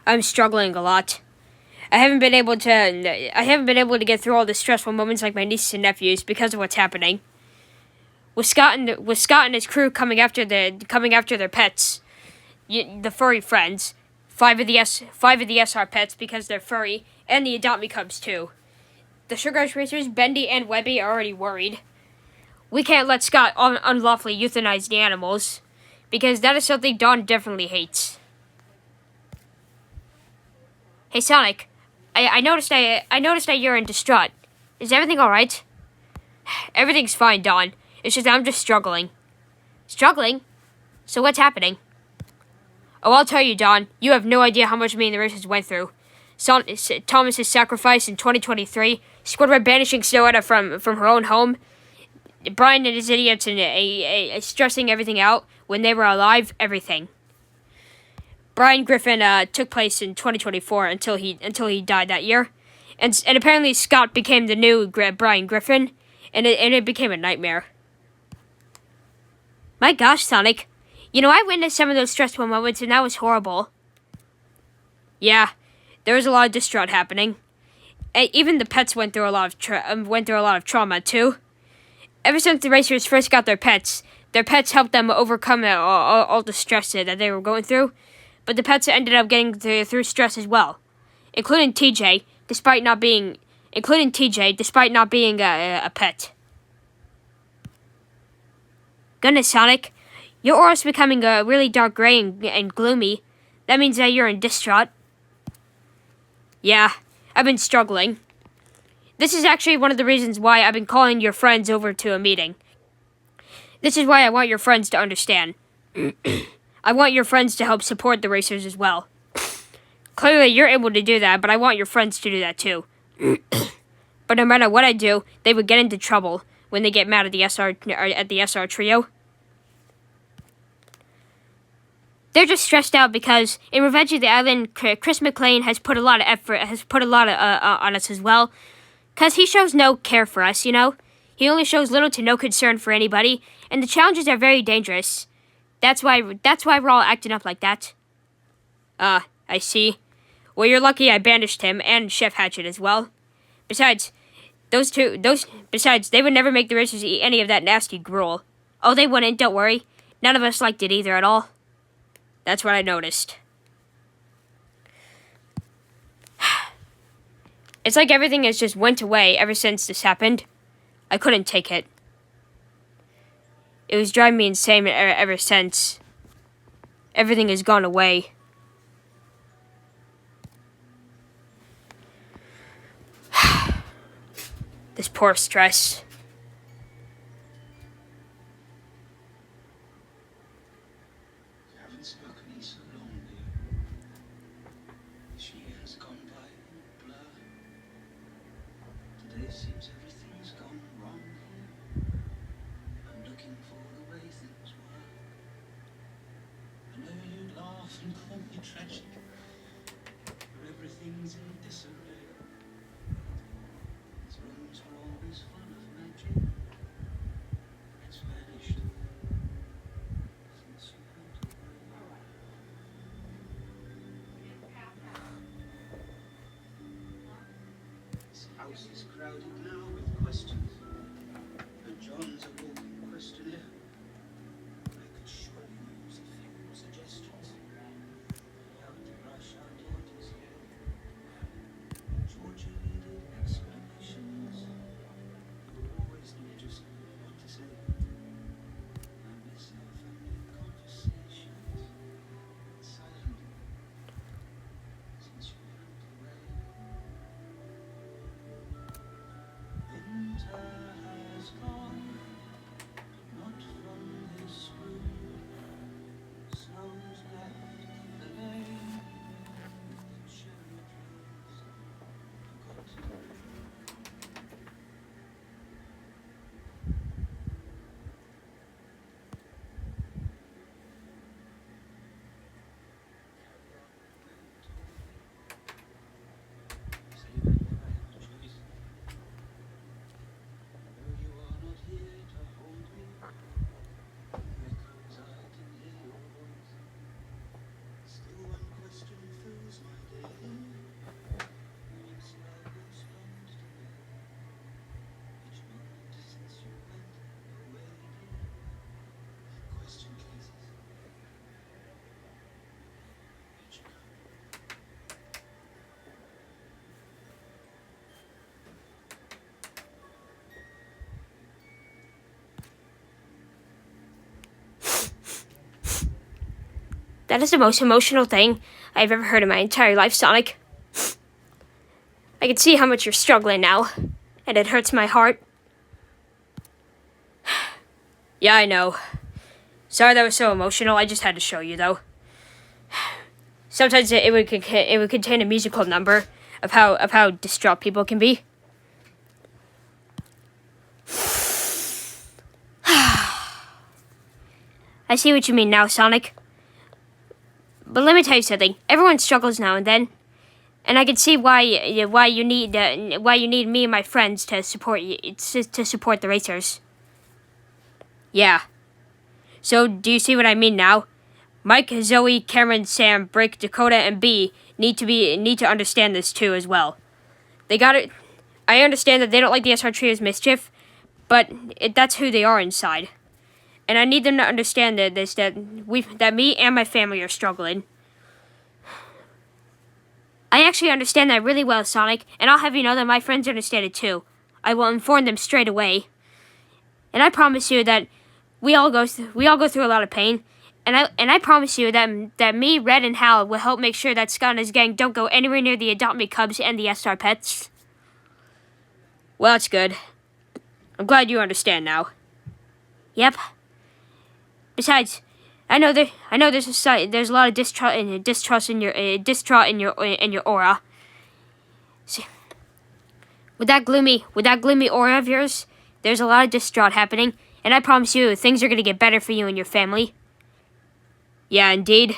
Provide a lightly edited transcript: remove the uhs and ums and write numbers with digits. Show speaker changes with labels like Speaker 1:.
Speaker 1: I'm struggling a lot. I haven't been able to get through all the stressful moments like my nieces and nephews because of what's happening. With Scott and his crew coming after their pets, the furry friends, five of the SR pets because they're furry, and the Adopt Me Cubs too. The Sugar Rush Racers, Bendy and Webby, are already worried. We can't let Scott unlawfully euthanize the animals, because that is something Dawn definitely hates. Hey Sonic, I noticed that you're in distraught. Is everything alright? Everything's fine, Dawn. It's just I'm just struggling. Struggling? So what's happening? Oh, I'll tell you, Dawn. You have no idea how much me and the Racers went through. Thomas's sacrifice in 2023, scored by banishing Snow from her own home, Brian and his idiots and stressing everything out when they were alive, everything. Brian Griffin took place in 2024 until he died that year, and apparently Scott became the new Brian Griffin, and it became a nightmare. My gosh, Sonic, I witnessed some of those stressful moments, and that was horrible. Yeah, there was a lot of distraught happening. Even the pets went through a lot of trauma too. Ever since the Racers first got their pets helped them overcome all the stress that they were going through. But the pets ended up getting through stress as well, including TJ, despite not being a pet. Goodness, Sonic, your aura's becoming really dark gray and gloomy. That means that you're in distraught. Yeah, I've been struggling. This is actually one of the reasons why I've been calling your friends over to a meeting. This is why I want your friends to understand. I want your friends to help support the Racers as well. Clearly, you're able to do that, but I want your friends to do that too. But no matter what I do, they would get into trouble when they get mad at the SR trio. They're just stressed out because in Revenge of the Island, Chris McClane has put a lot of effort, on us as well. Cause he shows no care for us, He only shows little to no concern for anybody, and the challenges are very dangerous. That's why we're all acting up like that. I see. Well, you're lucky I banished him and Chef Hatchet as well. Besides, they would never make the Racers eat any of that nasty gruel. Oh, they wouldn't, don't worry. None of us liked it either at all. That's what I noticed. It's like everything has just went away ever since this happened. I couldn't take it. It was driving me insane ever since. Everything has gone away. This poor stress.
Speaker 2: Seems everything's gone wrong here. I'm looking for the way things were. I know you'd laugh and call me tragic, but everything's in disarray. These rooms were always full of magic. It's vanished since you went away. This house is crowded now with questions, but John's a walking questionnaire. I could surely use a few suggestions. How to brush our daughters' hair. Georgia needed explanations. You always knew just what to say. I miss our family conversations. Silent since you went away. Winter
Speaker 1: That is the most emotional thing I've ever heard in my entire life, Sonic. I can see how much you're struggling now, and it hurts my heart. Yeah, I know. Sorry that was so emotional. I just had to show you, though. Sometimes it would contain a musical number of how distraught people can be. I see what you mean now, Sonic. But let me tell you something. Everyone struggles now and then, and I can see why you need me and my friends to support you to support the racers. Yeah. So do you see what I mean now? Mike, Zoe, Cameron, Sam, Brick, Dakota, and B need to understand this too as well. They got it. I understand that they don't like the SR Trio's mischief, but that's who they are inside. And I need them to understand that me and my family are struggling. I actually understand that really well, Sonic, and I'll have you know that my friends understand it too. I will inform them straight away. And I promise you that we all go through a lot of pain. And I promise you that me, Red, and Hal will help make sure that Scott and his gang don't go anywhere near the Adopt Me Cubs and the SR Pets. Well, that's good. I'm glad you understand now. Yep. Besides, I know there's a lot of distrust in your aura. See, with that gloomy aura of yours, there's a lot of distraught happening, and I promise you things are gonna get better for you and your family. Yeah, indeed.